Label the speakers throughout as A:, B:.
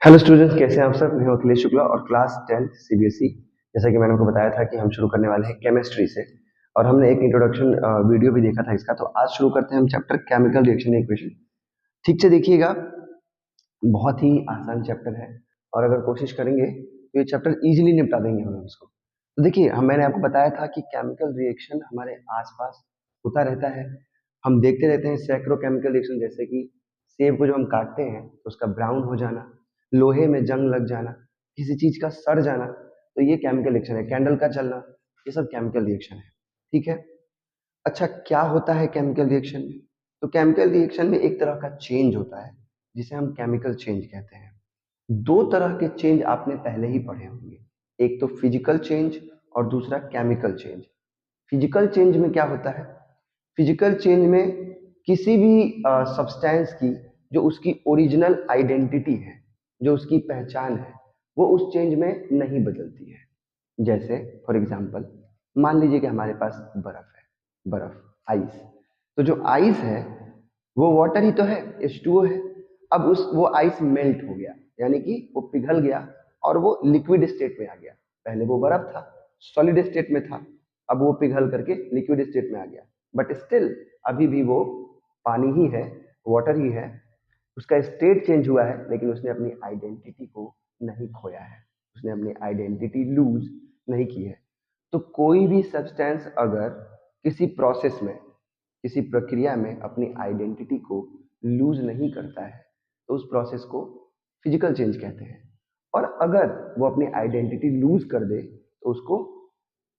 A: Hello students, कैसे हैं आप सब। मैं हूं अखिलेश शुक्ला और क्लास 10th सीबीएसई। जैसा कि मैंने आपको बताया था कि हम शुरू करने वाले हैं केमिस्ट्री से, और हमने एक इंट्रोडक्शन वीडियो भी देखा था इसका। तो आज शुरू करते हैं हम चैप्टर केमिकल रिएक्शन इक्वेशन। ठीक से देखिएगा, बहुत ही आसान चैप्टर है, और अगर कोशिश करेंगे तो ये चैप्टर इजीली निपटा देंगे हम लोग इसको। तो देखिए, मैंने आपको बताया था कि केमिकल रिएक्शन हमारे आसपास होता रहता है। हम देखते रहते हैं सैकड़ों केमिकल रिएक्शन, जैसे कि सेब को जो हम काटते हैं तो उसका ब्राउन हो जाना, लोहे में जंग लग जाना, किसी चीज का सड़ जाना, तो ये केमिकल रिएक्शन है। कैंडल का जलना, ये सब केमिकल रिएक्शन है। ठीक है। अच्छा, क्या होता है केमिकल रिएक्शन में? तो केमिकल रिएक्शन में एक तरह का चेंज होता है जिसे हम केमिकल चेंज कहते हैं। दो तरह के चेंज आपने पहले ही पढ़े होंगे, एक तो फिजिकल चेंज और दूसरा केमिकल चेंज। फिजिकल चेंज में क्या होता है? फिजिकल चेंज में किसी भी सब्सटेंस की जो उसकी ओरिजिनल आइडेंटिटी है, जो उसकी पहचान है, वो उस चेंज में नहीं बदलती है। जैसे फॉर एग्जांपल, मान लीजिए कि हमारे पास बर्फ है, बर्फ, आइस। तो जो आइस है वो वाटर ही तो है, H2O है। अब उस वो आइस मेल्ट हो गया, यानी कि वो पिघल गया और वो लिक्विड स्टेट में आ गया। पहले वो बर्फ था, सॉलिड स्टेट में था, अब वो पिघल करके लिक्विड स्टेट में आ गया, बट स्टिल अभी भी वो पानी ही है, वाटर ही है। उसका स्टेट चेंज हुआ है, लेकिन उसने अपनी आइडेंटिटी को नहीं खोया है, उसने अपनी आइडेंटिटी लूज नहीं की है। तो कोई भी सब्सटेंस अगर किसी प्रोसेस में, किसी प्रक्रिया में अपनी आइडेंटिटी को लूज नहीं करता है, तो उस प्रोसेस को फिजिकल चेंज कहते हैं। और अगर वो अपनी आइडेंटिटी लूज कर दे तो उसको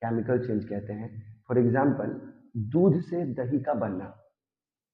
A: केमिकल चेंज कहते हैं। फॉर एग्जाम्पल, दूध से दही का बनना।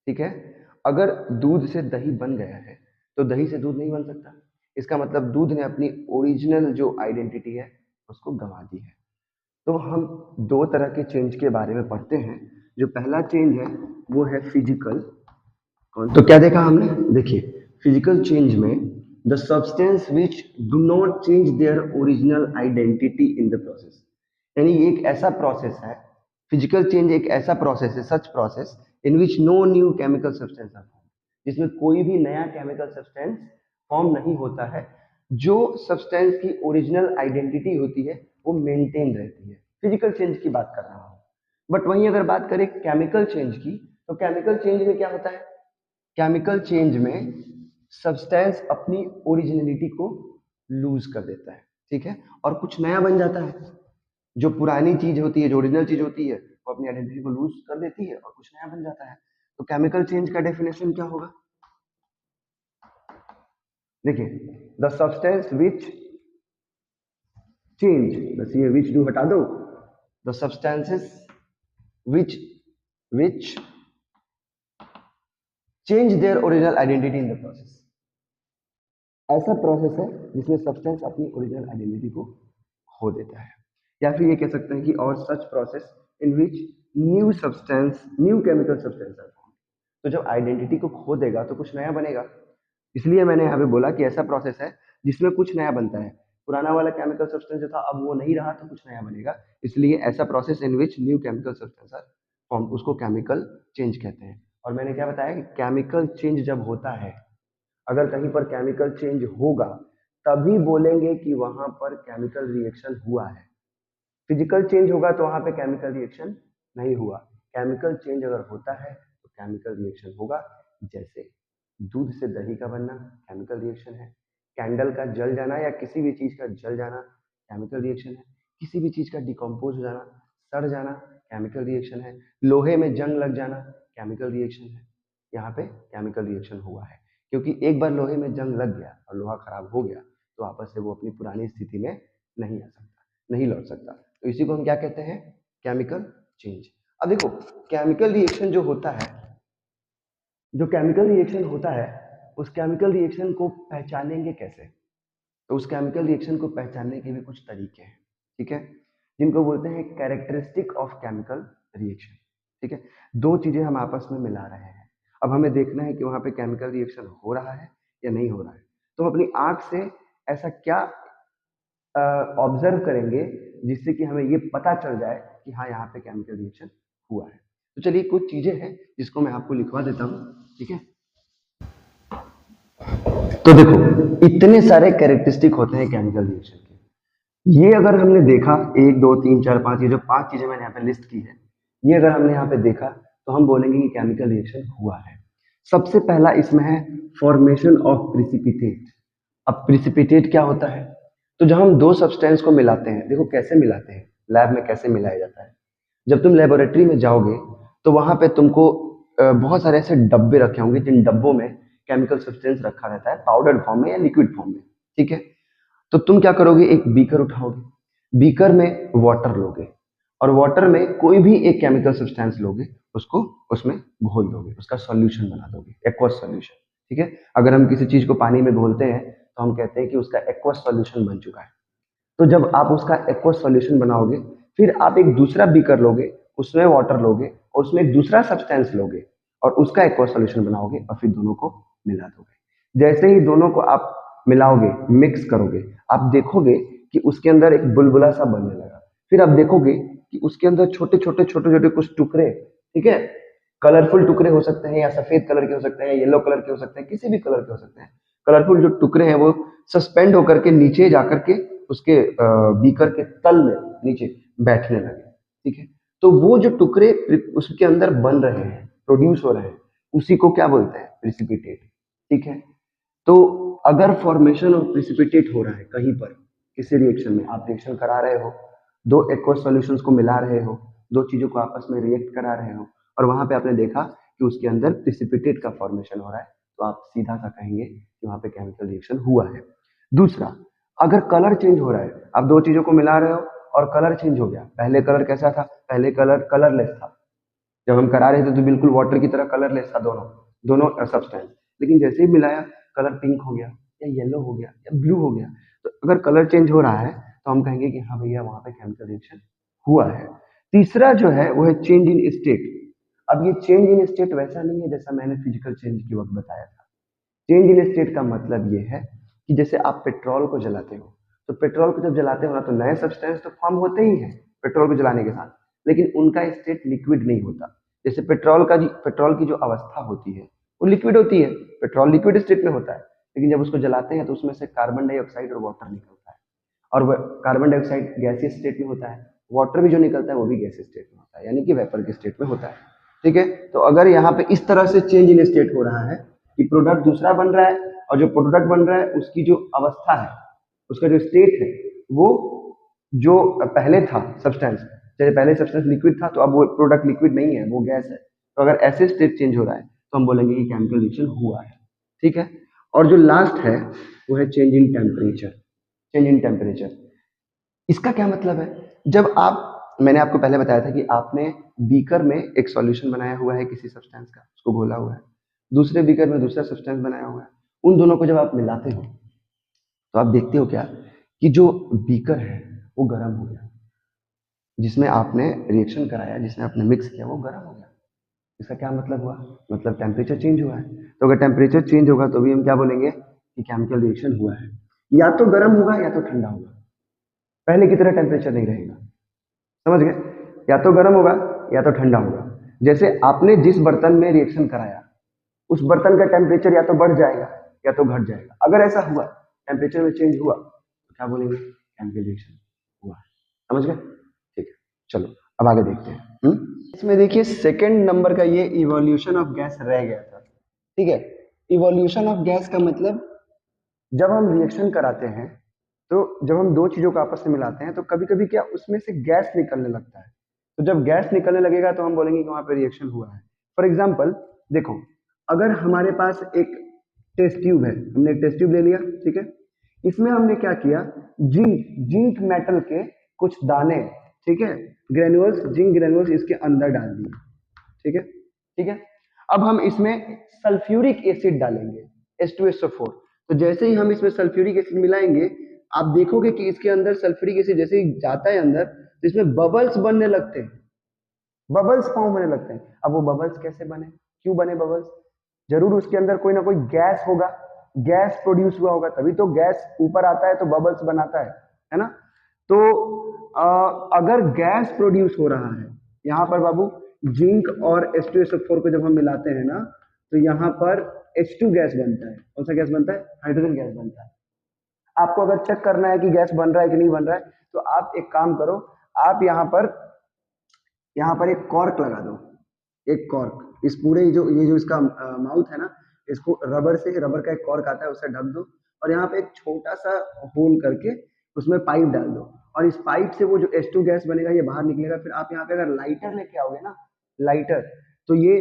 A: ठीक है। अगर दूध से दही बन गया है तो दही से दूध नहीं बन सकता। इसका मतलब दूध ने अपनी ओरिजिनल जो आइडेंटिटी है उसको गंवा दी है। तो हम दो तरह के चेंज के बारे में पढ़ते हैं। जो पहला चेंज है वो है फिजिकल। तो क्या देखा हमने? देखिए, फिजिकल चेंज में the substance which do not change their original identity in the process. यानी ये एक ऐसा प्रोसेस है, फिजिकल चेंज एक ऐसा प्रोसेस है, such process in which no new chemical substance are form, जिसमें कोई भी नया केमिकल सब्सटेंस फॉर्म नहीं होता है। जो सब्सटेंस की ओरिजिनल आइडेंटिटी होती है वो मेंटेन रहती है। फिजिकल चेंज की बात कर रहा हूं। बट वहीं अगर बात करें केमिकल चेंज की, तो केमिकल चेंज में क्या होता है? केमिकल चेंज में सब्सटेंस अपनी ओरिजिनलिटी को लूज कर देता है। ठीक है। और कुछ नया बन जाता है। जो पुरानी चीज होती है, जो ओरिजिनल चीज होती है, वो अपनी आइडेंटिटी को लूज कर देती है और कुछ नया बन जाता है। तो केमिकल चेंज का डेफिनेशन क्या होगा? देखिए, द सब्सटेंस विच चेंज, बस ये विच डू हटा दो, the substances which which change their original identity in the process. ऐसा प्रोसेस है जिसमें सब्सटेंस अपनी ओरिजिनल आइडेंटिटी को खो देता है। या फिर ये कह सकते हैं कि और such process in which new substance, new chemical substance are form. तो जब आइडेंटिटी को खो देगा तो कुछ नया बनेगा। इसलिए मैंने यहाँ पे बोला कि ऐसा प्रोसेस है जिसमें कुछ नया बनता है। पुराना वाला केमिकल सब्सटेंस जो था अब वो नहीं रहा तो कुछ नया बनेगा। इसलिए ऐसा process in which new chemical substance are form, उसको केमिकल चेंज कहते हैं। और मैंने क्या बताया कि केमिकल चेंज जब होता है, अगर कहीं पर केमिकल चेंज होगा तभी बोलेंगे कि वहां पर केमिकल रिएक्शन हुआ है। फिजिकल चेंज होगा तो वहां पे केमिकल रिएक्शन नहीं हुआ। केमिकल चेंज अगर होता है तो केमिकल रिएक्शन होगा। जैसे दूध से दही का बनना केमिकल रिएक्शन है, कैंडल का जल जाना या किसी भी चीज का जल जाना केमिकल रिएक्शन है, किसी भी चीज का डिकम्पोज हो जाना, सड़ जाना, केमिकल रिएक्शन है, लोहे में जंग लग जाना केमिकल रिएक्शन है। यहाँ पे केमिकल रिएक्शन हुआ है, क्योंकि एक बार लोहे में जंग लग गया और लोहा खराब हो गया तो वापस से वो अपनी पुरानी स्थिति में नहीं आ सकता, नहीं लौट सकता। तो इसी को हम क्या कहते हैं? Chemical change. अब देखो, केमिकल रिएक्शन जो होता है, जो केमिकल रिएक्शन होता है, उस केमिकल रिएक्शन को पहचानेंगे कैसे? तो उस केमिकल रिएक्शन को पहचानने के भी कुछ तरीके हैं। ठीक है। जिनको बोलते हैं कैरेक्टरिस्टिक ऑफ केमिकल रिएक्शन। ठीक है। दो चीजें हम आपस में मिला रहे हैं, अब हमें देखना है कि वहां पे केमिकल रिएक्शन हो रहा है या नहीं हो रहा है। तो हम अपनी आंख से ऐसा क्या ऑब्जर्व करेंगे जिससे कि हमें ये पता चल जाए कि हाँ, यहाँ पे केमिकल रिएक्शन हुआ है। तो चलिए, कुछ चीजें हैं जिसको मैं आपको लिखवा देता हूँ। ठीक है। तो देखो, इतने सारे कैरेक्टरिस्टिक होते हैं केमिकल रिएक्शन के। ये अगर हमने देखा, 1 2 3 4 5, ये जो 5 चीजें मैंने यहाँ पे लिस्ट की है, ये अगर हमने यहाँ पे देखा तो हम बोलेंगे कि केमिकल रिएक्शन हुआ है। सबसे पहला इसमें है फॉर्मेशन ऑफ प्रिसिपिटेट। अब प्रिसिपिटेट क्या होता है? तो जब हम दो सब्सटेंस को मिलाते हैं, देखो कैसे मिलाते हैं, लैब में कैसे मिलाया जाता है। जब तुम लेबोरेटरी में जाओगे तो वहां पे तुमको बहुत सारे ऐसे डब्बे रखे होंगे जिन डब्बों में केमिकल सब्सटेंस रखा रहता है, पाउडर फॉर्म में या लिक्विड फॉर्म में। ठीक है, तो तुम क्या करोगे, एक बीकर उठाओगे, बीकर में वाटर लोगे और वाटर में कोई भी एक केमिकल सब्सटेंस लोगे, उसको उसमें घोल दोगे, उसका सॉल्यूशन बना दोगे, एक्वस सॉल्यूशन। ठीक है, अगर हम किसी चीज को पानी में घोलते हैं तो हम कहते हैं कि उसका एक्वस सॉल्यूशन बन चुका है। तो जब आप उसका एक्वस सॉल्यूशन बनाओगे, फिर आप एक दूसरा बीकर लोगे, उसमें वाटर लोगे और उसमें एक दूसरा सब्सटेंस लोगे और उसका एक्वस सॉल्यूशन बनाओगे और फिर दोनों को मिला दोगे। जैसे ही दोनों को आप मिलाओगे, मिक्स करोगे, आप देखोगे कि उसके अंदर एक बुलबुला सा बनने लगा। फिर आप देखोगे कि उसके अंदर छोटे छोटे छोटे छोटे कुछ टुकड़े, ठीक है, कलरफुल टुकड़े हो सकते हैं या सफेद कलर के हो सकते हैं, येलो कलर के हो सकते हैं, किसी भी कलर के हो सकते हैं। कलरफुल जो टुकड़े हैं वो सस्पेंड होकर के नीचे जाकर के उसके बीकर के तल में नीचे बैठने लगे। ठीक है, तो वो जो टुकड़े उसके अंदर बन रहे हैं, प्रोड्यूस हो रहे हैं, उसी को क्या बोलते हैं, प्रिसिपिटेट। ठीक है, तो अगर फॉर्मेशन ऑफ प्रिसिपिटेट हो रहा है कहीं पर, किसी रिएक्शन में आप रिएक्शन करा रहे हो, दो एक्वस सॉल्यूशंस को मिला रहे हो, दो चीजों को आपस में रिएक्ट करा रहे हो और वहां पे आपने देखा कि उसके अंदर प्रिसिपिटेट का फॉर्मेशन हो रहा है, तो आप सीधा सा कहेंगे कि वहां पे केमिकल रिएक्शन हुआ है। दूसरा, अगर कलर चेंज हो रहा है, आप दो चीजों को मिला रहे हो और कलर चेंज हो गया, पहले कलर कैसा था, पहले कलर कलरलेस था, जब हम करा रहे थे तो बिल्कुल वाटर की तरह कलरलेस था दोनों दोनों सब्सटेंस, लेकिन जैसे ही मिलाया कलर पिंक हो गया या येलो हो गया या ब्लू हो गया। तो अगर कलर चेंज हो रहा है तो हम कहेंगे कि हाँ भैया वहां पे केमिकल रिएक्शन हुआ है। तीसरा जो है वो है चेंज इन स्टेट। अब ये चेंज इन स्टेट वैसा नहीं है जैसा मैंने फिजिकल चेंज के वक्त बताया था। चेंज इन स्टेट का मतलब ये है कि जैसे आप पेट्रोल को जलाते हो, तो पेट्रोल को जब जलाते हो ना तो नए सब्सटेंस तो फॉर्म होते ही हैं पेट्रोल को जलाने के साथ, लेकिन उनका स्टेट लिक्विड नहीं होता। जैसे पेट्रोल की जो अवस्था होती है वो लिक्विड होती है, पेट्रोल लिक्विड स्टेट में होता है, लेकिन जब उसको जलाते हैं तो उसमें से कार्बन डाइऑक्साइड और वाटर निकलता है, और वह कार्बन डाइऑक्साइड गैसीय स्टेट में होता है, वाटर भी जो निकलता है वो भी गैसीय स्टेट में होता है, यानी कि वेपर के स्टेट में होता है। ठीक है, तो अगर यहाँ पे इस तरह से चेंज इन स्टेट हो रहा है कि प्रोडक्ट दूसरा बन रहा है और जो प्रोडक्ट बन रहा है उसकी जो अवस्था है, उसका जो स्टेट है, वो जो पहले था सब्सटेंस, जैसे पहले सब्सटेंस लिक्विड था तो अब वो प्रोडक्ट लिक्विड नहीं है, वो गैस है। तो अगर ऐसे स्टेट चेंज हो रहा है तो हम बोलेंगे कि केमिकल रिएक्शन हुआ है। ठीक है, और जो लास्ट है वो है change in temperature. Change in temperature, इसका क्या मतलब है? जब आप, मैंने आपको पहले बताया था कि आपने बीकर में एक सॉल्यूशन बनाया हुआ है किसी सब्सटेंस का, उसको घोला हुआ है, दूसरे बीकर में दूसरा सब्सटेंस बनाया हुआ है, उन दोनों को जब आप मिलाते हो तो आप देखते हो क्या कि जो बीकर है वो गर्म हो गया, जिसमें आपने रिएक्शन कराया, जिसमें आपने मिक्स किया, वो गर्म हो गया। इसका क्या मतलब हुआ? मतलब टेम्परेचर चेंज हुआ है। तो अगर टेम्परेचर चेंज होगा तो भी हम क्या बोलेंगे कि केमिकल रिएक्शन हुआ है। या तो गर्म होगा या तो ठंडा होगा, पहले की तरह टेम्परेचर नहीं रहेगा। समझ गए? या तो गर्म होगा या तो ठंडा होगा। जैसे आपने जिस बर्तन में रिएक्शन कराया उस बर्तन का टेम्परेचर या तो बढ़ जाएगा या तो घट जाएगा। अगर ऐसा हुआ, टेम्परेचर में चेंज हुआ, तो क्या बोलेंगे? केमिकल रिएक्शन हुआ। समझ गए? ठीक है, चलो अब आगे देखते हैं। इसमें देखिए सेकंड नंबर का ये इवोल्यूशन ऑफ गैस रह गया था। ठीक है, इवोल्यूशन ऑफ गैस का मतलब जब हम रिएक्शन कराते हैं, तो जब हम दो चीजों को आपस में मिलाते हैं तो कभी कभी क्या उसमें से गैस निकलने लगता है। तो जब गैस निकलने लगेगा तो हम बोलेंगे कि वहां पर रिएक्शन हुआ है। फॉर एग्जाम्पल देखो, अगर हमारे पास एक टेस्ट ट्यूब है, हमने एक टेस्ट ट्यूब ले लिया, ठीक है, इसमें हमने क्या किया, जिंक मेटल के कुछ दाने, ठीक है, ग्रेनुअल्स, जिंक ग्रेनुअल्स इसके अंदर डाल दिए। ठीक है, ठीक है, अब हम इसमें सल्फ्यूरिक एसिड डालेंगे, H2SO4। तो जैसे ही हम इसमें सल्फ्यूरिक एसिड मिलाएंगे, आप देखोगे कि इसके अंदर सल्फ्यूरिक एसिड जैसे ही जाता है अंदर तो इसमें बबल्स बनने लगते हैं, बबल्स फॉर्म होने लगते हैं। अब वो बबल्स कैसे बने, क्यों बने बबल्स? जरूर उसके अंदर कोई ना कोई गैस होगा, गैस प्रोड्यूस हुआ होगा, तभी तो गैस ऊपर आता है तो बबल्स बनाता है ना? तो अगर गैस प्रोड्यूस हो रहा है यहाँ पर बाबू, जिंक और H2SO4 को जब हम मिलाते हैं ना, तो यहाँ पर H2 गैस बनता है। कौन सा गैस बनता है? हाइड्रोजन गैस बनता है। आपको अगर चेक करना है कि गैस बन रहा है कि नहीं बन रहा है, तो आप एक काम करो, आप यहाँ पर एक कॉर्क लगा दो, एक कॉर्क इस पूरे ये जो इसका माउथ है ना, इसको रबर का एक कॉर्क आता है, उससे ढक दो और यहाँ पे एक छोटा सा होल करके उसमें पाइप डाल दो और इस पाइप से वो जो H2 गैस बनेगा ये बाहर निकलेगा। फिर आप यहाँ पे अगर लाइटर लेके आओगे ना, लाइटर, तो ये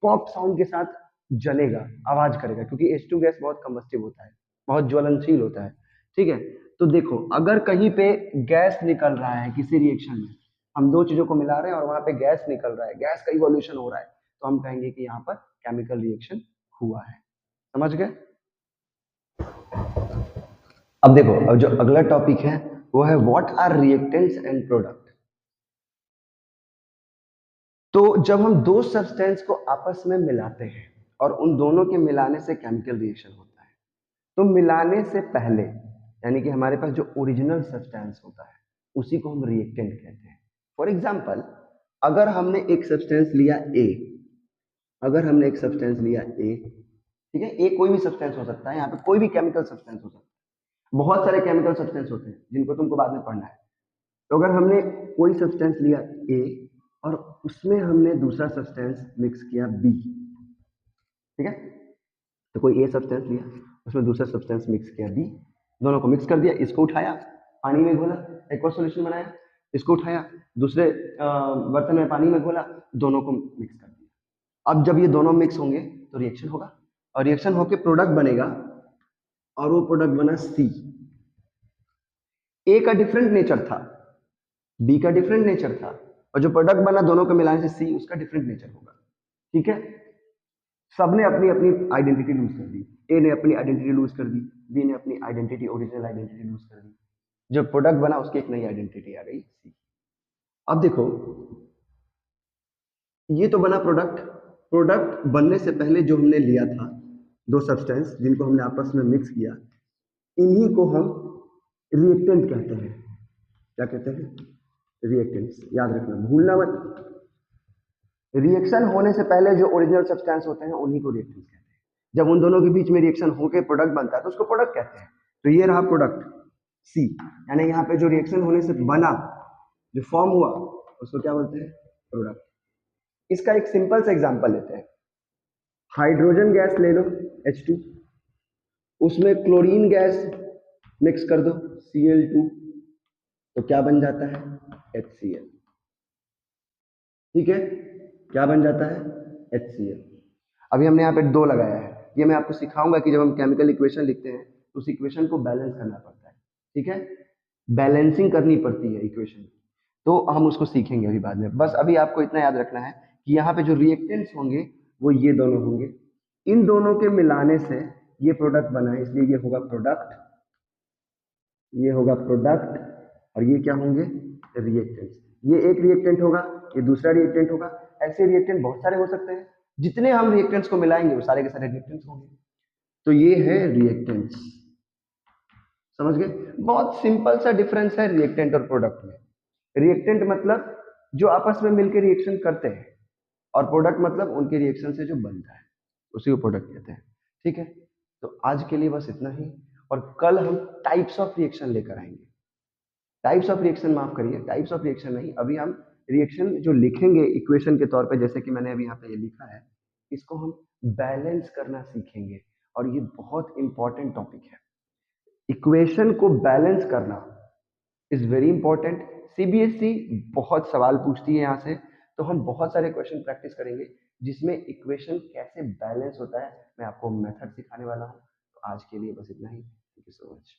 A: पॉप साउंड के साथ जलेगा, आवाज करेगा, क्योंकि H2 गैस बहुत कम्बस्टिव होता है, बहुत ज्वलनशील होता है। ठीक है, तो देखो अगर कहीं पे गैस निकल रहा है किसी रिएक्शन में, हम दो चीजों को मिला रहे हैं और वहां पे गैस निकल रहा है, गैस का इवोल्यूशन हो रहा है, तो हम कहेंगे कि यहाँ पर केमिकल रिएक्शन हुआ है। समझ गए? अब देखो, अब जो अगला टॉपिक है वो है what are reactants and product. तो जब हम दो सब्सटेंस को आपस में मिलाते हैं और उन दोनों के मिलाने से केमिकल रिएक्शन होता है, तो मिलाने से पहले यानी कि हमारे पास जो ओरिजिनल सब्सटेंस होता है उसी को हम रिएक्टेंट कहते हैं। फॉर एग्जाम्पल, अगर हमने एक सब्सटेंस लिया ए, अगर हमने एक सब्सटेंस लिया ए, ठीक है, ए कोई भी सब्सटेंस हो सकता है, यहाँ पे कोई भी केमिकल सब्सटेंस हो सकता है, बहुत सारे केमिकल सब्सटेंस होते हैं जिनको तुमको बाद में पढ़ना है। तो अगर हमने कोई सब्सटेंस लिया ए और उसमें हमने दूसरा सब्सटेंस मिक्स किया बी, ठीक है, तो कोई ए सब्सटेंस लिया, उसमें दूसरा सब्सटेंस मिक्स किया बी, दोनों को मिक्स कर दिया, इसको उठाया पानी में घोला, एक और सॉल्यूशन बनाया, इसको उठाया दूसरे बर्तन में पानी में घोला, दोनों को मिक्स कर दिया। अब जब ये दोनों मिक्स होंगे तो रिएक्शन होगा और रिएक्शन होके प्रोडक्ट बनेगा और वो प्रोडक्ट बना सी। ए का डिफरेंट नेचर था, बी का डिफरेंट नेचर था, और जो प्रोडक्ट बना दोनों को मिलाने से सी, उसका डिफरेंट नेचर होगा। ठीक है, सबने अपनी अपनी आइडेंटिटी लूज कर दी, ए ने अपनी आइडेंटिटी लूज कर दी, बी ने अपनी आइडेंटिटी, ओरिजिनल आइडेंटिटी लूज कर दी, जो प्रोडक्ट बना उसकी एक नई आइडेंटिटी आ गई सी। अब देखो, ये तो बना प्रोडक्ट, प्रोडक्ट बनने से पहले जो हमने लिया था दो सब्सटेंस जिनको हमने आपस में मिक्स किया, इन्हीं को हम रिएक्टेंट कहते हैं। क्या कहते हैं? रिएक्टेंट्स। याद रखना, भूलना मत, रिएक्शन होने से पहले जो ओरिजिनल सब्सटेंस होते हैं उन्हीं को रिएक्टेंट्स कहते हैं। जब उन दोनों के बीच में रिएक्शन होकर प्रोडक्ट बनता है तो उसको प्रोडक्ट कहते हैं। तो ये रहा प्रोडक्ट सी, यानी यहाँ पे जो रिएक्शन होने से बना, जो फॉर्म हुआ, उसको क्या बोलते हैं? प्रोडक्ट। इसका एक सिंपल सा एग्जांपल लेते हैं। हाइड्रोजन गैस ले लो H2, उसमें क्लोरीन गैस मिक्स कर दो Cl2, तो क्या बन जाता है? HCl। ठीक है, क्या बन जाता है? HCl। अभी हमने यहाँ पे दो लगाया है, ये मैं आपको सिखाऊंगा कि जब हम केमिकल इक्वेशन लिखते हैं तो उस इक्वेशन को बैलेंस करना पड़ता है। ठीक है, बैलेंसिंग करनी पड़ती है इक्वेशन, तो हम उसको सीखेंगे अभी बाद में। बस अभी आपको इतना याद रखना है कि यहाँ पे जो रिएक्टेंट्स होंगे वो ये दोनों होंगे, इन दोनों के मिलाने से ये प्रोडक्ट बना है, इसलिए ये होगा प्रोडक्ट, ये होगा प्रोडक्ट, और ये क्या होंगे? रिएक्टेंट्स। ये एक रिएक्टेंट होगा, ये दूसरा रिएक्टेंट होगा, ऐसे रिएक्टेंट बहुत सारे हो सकते हैं, जितने हम रिएक्टेंट्स को मिलाएंगे वो सारे के सारे रिएक्टेंट्स होंगे। तो ये है रिएक्टेंट्स। समझ गए? बहुत सिंपल सा डिफरेंस है रिएक्टेंट और प्रोडक्ट में। रिएक्टेंट मतलब जो आपस में मिलकर रिएक्शन करते हैं, और प्रोडक्ट मतलब उनके रिएक्शन से जो बनता है, उसी को प्रोडक्ट कहते हैं। ठीक है, तो आज के लिए बस इतना ही, और कल हम टाइप्स ऑफ रिएक्शन लेकर आएंगे। टाइप्स ऑफ रिएक्शन, माफ करिए, टाइप्स ऑफ रिएक्शन नहीं, अभी हम रिएक्शन जो लिखेंगे इक्वेशन के तौर पे, जैसे कि मैंने अभी यहाँ पे ये लिखा है, इसको हम बैलेंस करना सीखेंगे, और ये बहुत इंपॉर्टेंट टॉपिक है। इक्वेशन को बैलेंस करना इज वेरी इंपॉर्टेंट। सीबीएसई बहुत सवाल पूछती है यहाँ से, तो हम बहुत सारे क्वेश्चन प्रैक्टिस करेंगे जिसमें इक्वेशन कैसे बैलेंस होता है, मैं आपको मेथड सिखाने वाला हूँ। तो आज के लिए बस इतना ही। Thank you so much.